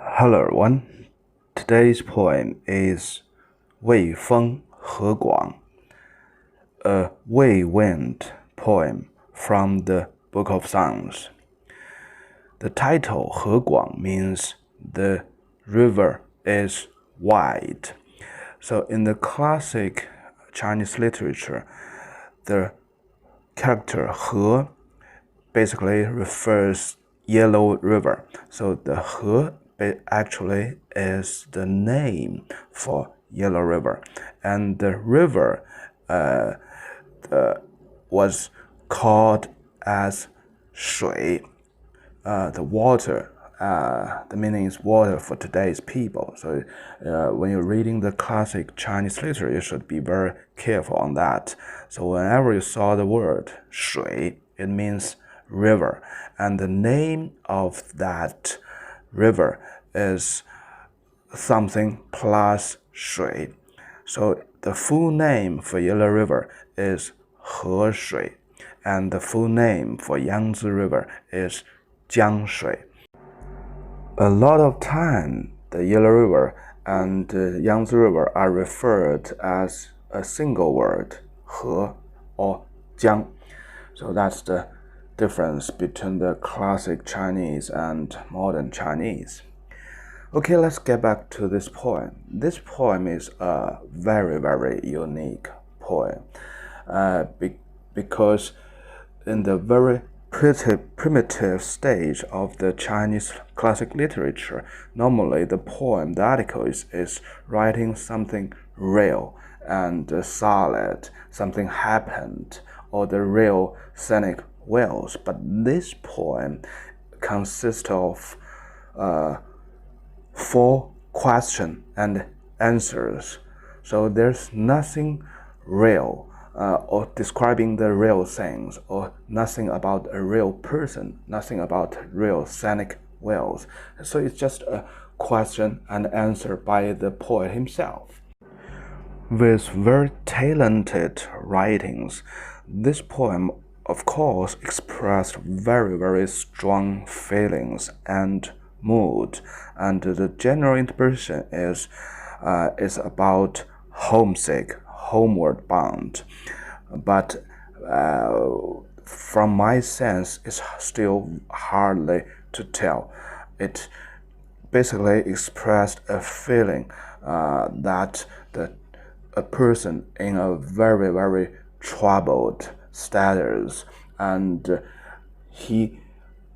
Hello everyone. Today's poem is Wei Wind, a Wei Wind poem from the Book of Songs. The title 河广 means the river is wide. So in the classic Chinese literature, the character 河 basically refers yellow river. So the 河 actually is the name for yellow river, and the river was called as 水. The water, the meaning is water for today's people. So when you're reading the classic Chinese literature, you should be very careful on that. So whenever you saw the word 水, it means river, and the name of that river is something plus 水. So the full name for Yellow River is 河水, and the full name for Yangtze River is 江水. A lot of time, the Yellow River and Yangtze River are referred as a single word, 河 or 江. So that's the difference between the classic Chinese and modern Chinese. Okay, let's get back to this poem. This poem is a very, very unique poem because in the very primitive stage of the Chinese classic literature, normally the poem, the article is writing something real and solid, something happened, or the real scenic wells. But this poem consists of 4 questions and answers. So there's nothing real or describing the real things, or nothing about a real person, nothing about real scenic wells. So it's just a question and answer by the poet himself. With very talented writings, this poem of course expressed very, very strong feelings and mood, and the general impression is about homesick, homeward bound. But from my sense, it's still hardly to tell. It basically expressed a feeling that a person in a very, very troubled status, and he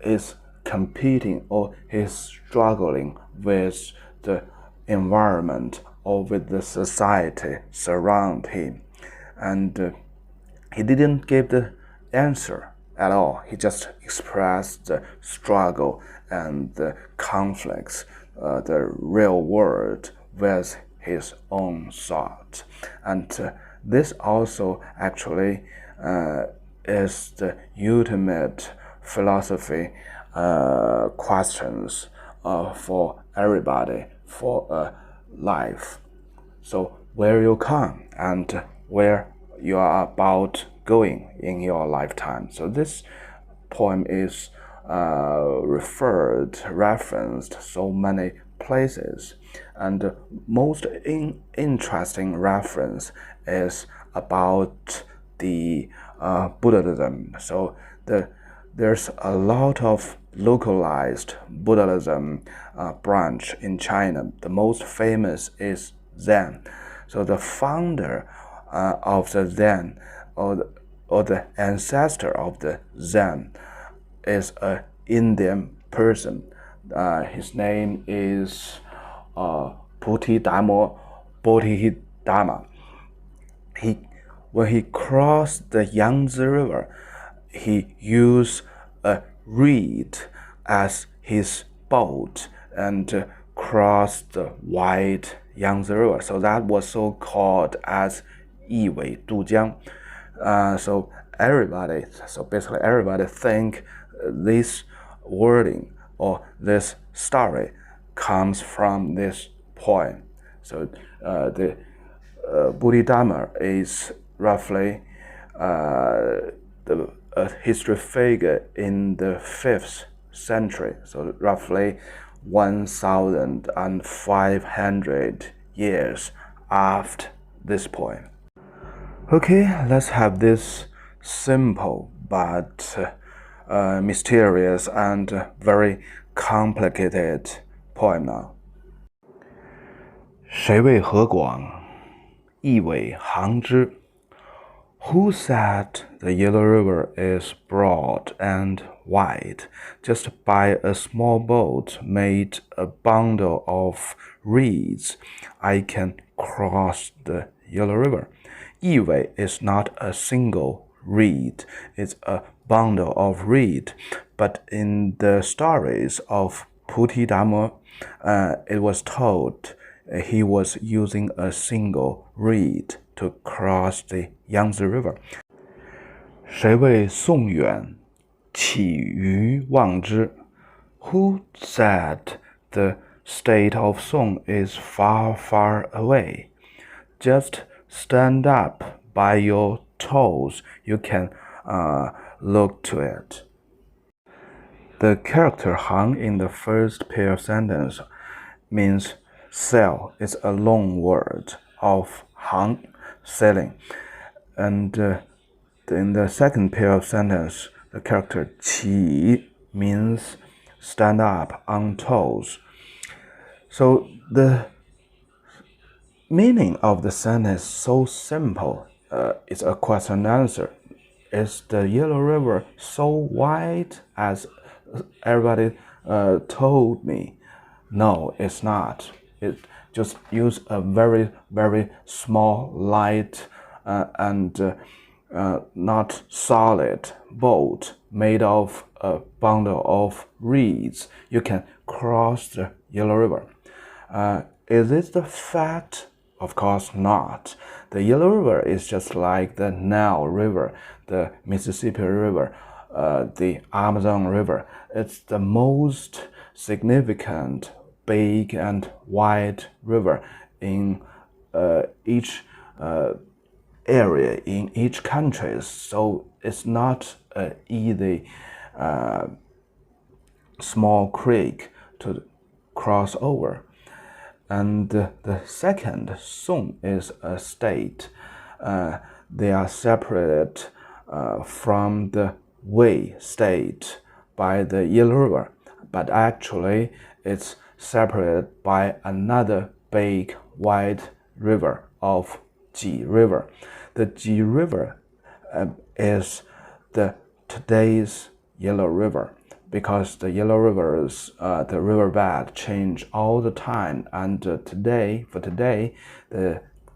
is competing or he's struggling with the environment or with the society surround him, and he didn't give the answer at all. He just expressed the struggle and the conflicts, the real world with his own thought. And this also actually is the ultimate philosophy questions for everybody, for life. So where you come and where you are about going in your lifetime. So this poem is referenced so many places, and most interesting reference is about the Buddhism. So there's a lot of localized Buddhism branch in China. The most famous is Zen. So the founder of the Zen, or the ancestor of the Zen, is an Indian person. His name is Bodhidharma. When he crossed the Yangtze River, he used a reed as his boat and crossed the wide Yangtze River. So that was so called as 一苇渡江. So basically everybody think this wording or this story comes from this poem. So the Bodhidharma is roughly a history figure in the 5th century, so roughly 1,500 years after this poem. Okay, let's have this simple but mysterious and very complicated poem now. 谁谓河广，一苇杭之 Who said the Yellow River is broad and wide? Just by a small boat made a bundle of reeds, I can cross the Yellow River. 一苇 is not a single reed, it's a bundle of reed. But in the stories of Putidamma, it was told he was using a single reed to cross the Yangtze River. 谁谓宋远，跂予望之 Who said the state of Song is far, far away? Just stand up by your toes, you can look to it. The character hang in the first pair of sentences means sail. It's a long word of hang, sailing. And in the second pair of sentences, the character qi means stand up on toes. So the meaning of the sentence is so simple. It's a question and answer. Is the Yellow River so wide as everybody told me? No, it's not. It just use a very, very small, light and not solid boat made of a bundle of reeds. You can cross the Yellow River. Is it the fact? Of course not. The Yellow River is just like the Nile River, the Mississippi River, the Amazon River. It's the most significant, big and wide river in each area, in each country. So it's not an easy small creek to cross over. And the second, Song, is a state. They are separated from the Wei state by the Yellow River, but actually it's separated by another big wide river of Ji River. The Ji River is today's Yellow River, because the Yellow River's the riverbed change all the time, and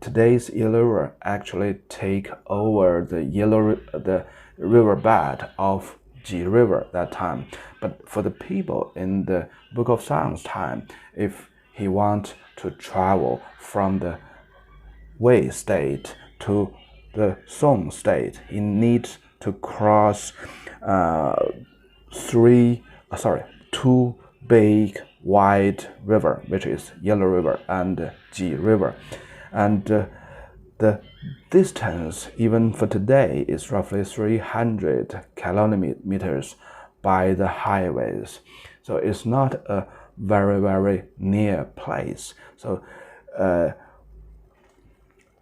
today's Yellow River actually take over the riverbed of Ji River that time. But for the people in the Book of Songs time, if he want to travel from the Wei state to the Song state, he needs to cross two big wide river, which is Yellow River and Ji River. And the distance, even for today, is roughly 300 kilometers by the highways. So it's not a very, very near place. So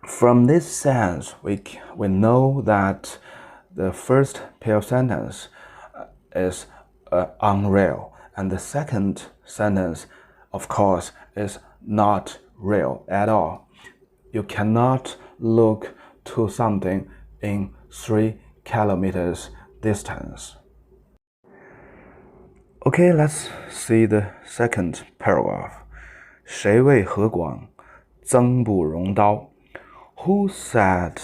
from this sense, we know that the first pair of sentence is unreal, and the second sentence, of course, is not real at all. You cannot look to something in 3 kilometers distance. Okay, let's see the second paragraph. 谁谓河广，曾不容刀 Who said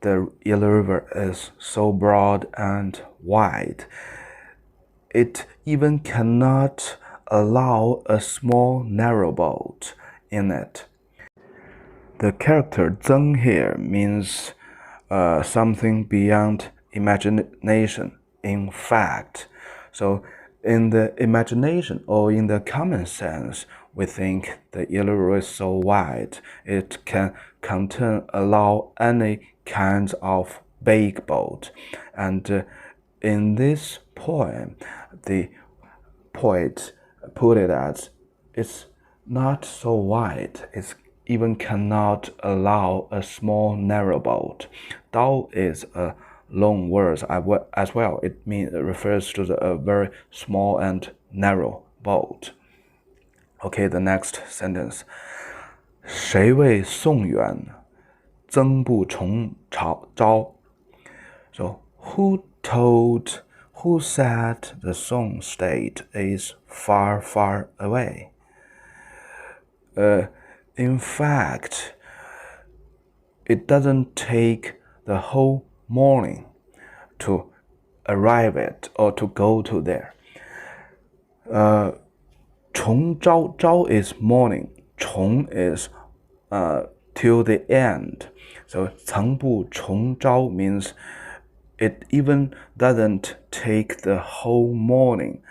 the Yellow River is so broad and wide? It even cannot allow a small narrow boat in it. The character Zeng here means something beyond imagination, in fact. So in the imagination or in the common sense, we think the Yellow River is so wide, it can allow any kind of big boat. And in this poem, the poet put it as, it's not so wide, it even cannot allow a small narrow boat. Dao is a long word as well. It refers to a very small and narrow boat. Okay, the next sentence. 谁谓宋远，曾不崇朝? So, who said the Song state is far, far away? In fact, it doesn't take the whole morning to arrive at or to go to there. 崇朝 is morning. 崇 is till the end. So 曾不崇朝 means it even doesn't take the whole morning.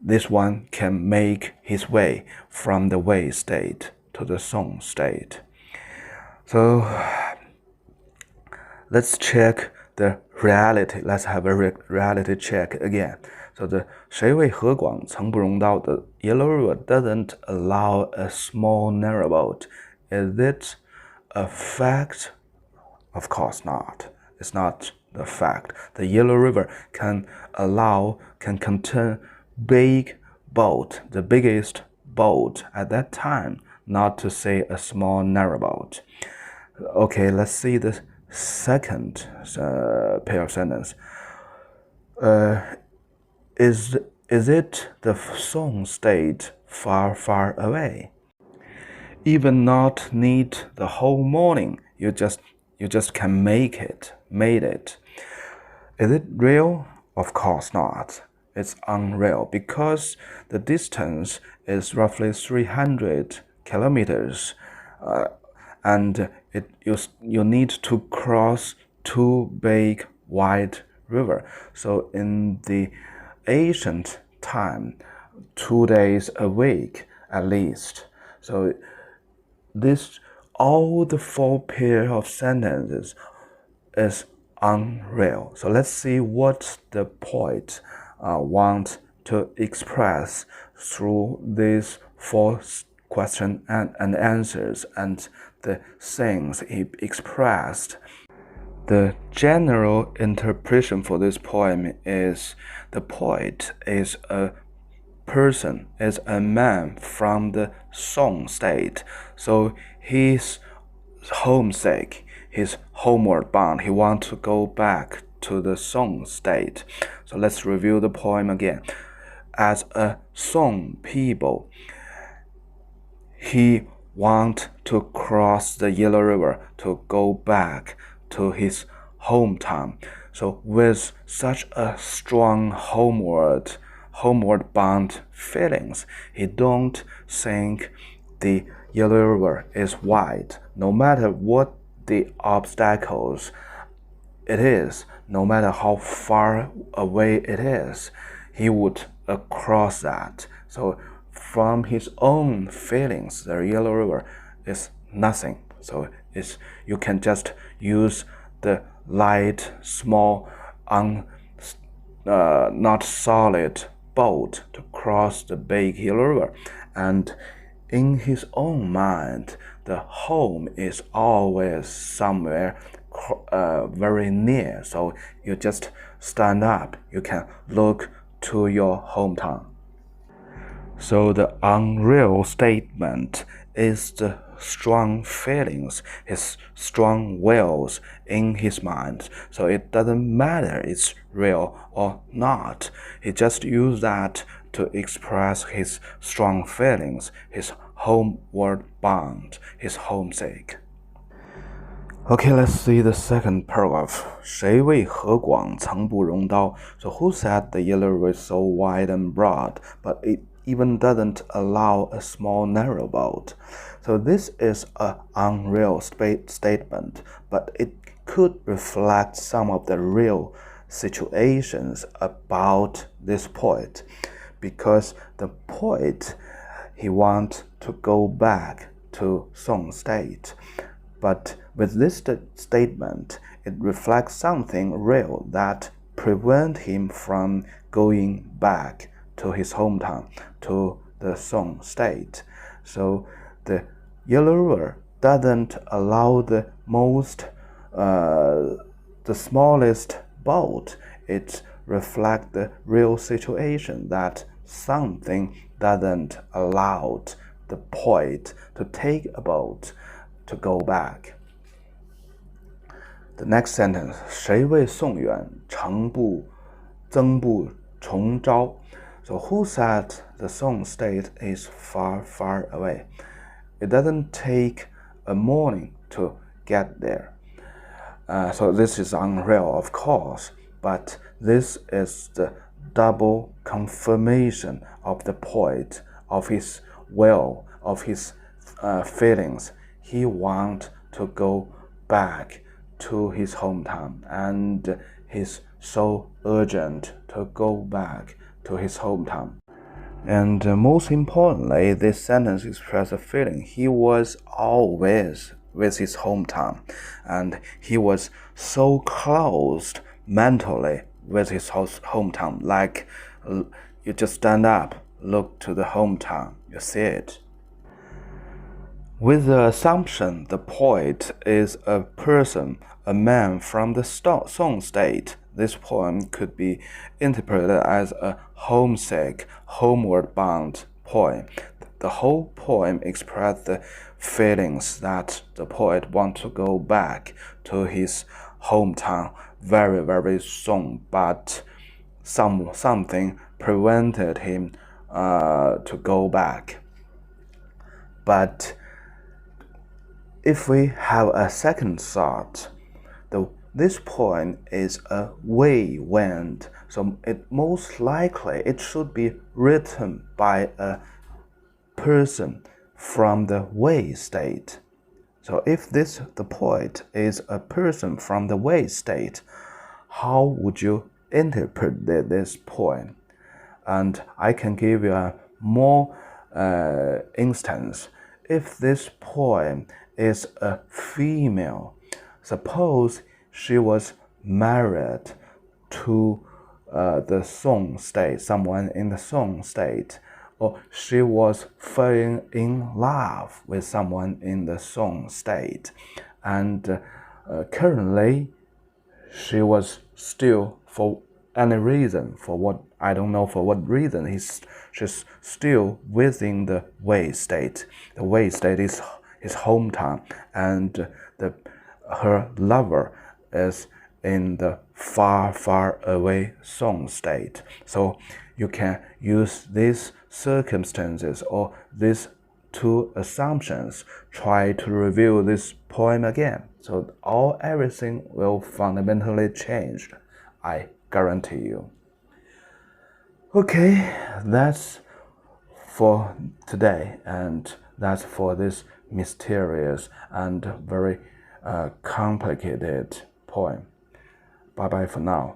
This one can make his way from the Wei state to the Song state. So let's check the reality. Let's have a reality check again. So the 谁谓河广曾不容刀, the Yellow River doesn't allow a small narrow boat. Is it a fact? Of course not. It's not the fact. The Yellow River can contain big boat, the biggest boat at that time, not to say a small narrow boat. Okay, let's see the second pair of sentence. Is it the Song state far, far away? Even not need the whole morning. You just can made it. Is it real? Of course not. It's unreal because the distance is roughly 300 kilometers, and you need to cross two big wide river. So in the ancient time, 2 days a week at least. So all the 4 pair of sentences is unreal. So let's see what the poet want to express through these 4 questions and answers and the things he expressed. The general interpretation for this poem is the poet is a person, is a man from the Song state. So he's homesick, he's homeward bound, he wants to go back to the Song state. So let's review the poem again. As a Song people, he wants to cross the Yellow River to go back to his hometown. So with such a strong homeward bound feelings, he don't think the Yellow River is wide. No matter what the obstacles it is, no matter how far away it is, he would cross that. So from his own feelings, the Yellow River is nothing. So you can just use the light, small, not solid boat to cross the big Yellow River. And in his own mind, the home is always somewhere very near. So you just stand up, you can look to your hometown. So the unreal statement is the strong feelings, his strong wills in his mind. So it doesn't matter it's real or not. He just used that to express his strong feelings, his homeward bound, his homesick. Okay, let's see the second paragraph. 谁谓河广曾不容刀? So who said the Yellow River is so wide and broad, but it even doesn't allow a small narrow boat? So this is an unreal statement, but it could reflect some of the real situations about this poet, because the poet, he wants to go back to Song state. But with this statement, it reflects something real that prevents him from going back to his hometown, to the Song state. So the yellow river doesn't allow the smallest boat. It reflects the real situation that something doesn't allow the poet to take a boat to go back. The next sentence, 谁谓宋远，曾不崇朝? So who said the Song state is far, far away? It doesn't take a morning to get there. So this is unreal, of course, but this is the double confirmation of the poet, of his will, of his feelings. He wants to go back to his hometown, and he's so urgent to go back to his hometown. And most importantly, this sentence expresses a feeling. He was always with his hometown, and he was so close mentally with his hometown. Like you just stand up, look to the hometown, you see it. With the assumption the poet is a person, a man from the Song state, this poem could be interpreted as a homesick, homeward-bound poem. The whole poem expresses the feelings that the poet wants to go back to his hometown very, very soon, but something prevented him to go back. But if we have a second thought, this poem is a Wei Wind, so most likely it should be written by a person from the Wei state. So if the poet is a person from the Wei state, how would you interpret this poem? And I can give you a more instance. If this poem is a female, suppose she was married to the Song state, someone in the Song state, or she was falling in love with someone in the Song state, and currently she was still, for any reason, for what I don't know for what reason, she's still within the Wei state. The Wei state is his hometown, and her lover is in the far, far away Song state. So you can use these circumstances or these two assumptions, try to review this poem again. So everything will fundamentally change, I guarantee you. Okay, that's for today, and that's for this mysterious and very complicated poem. Bye bye for now.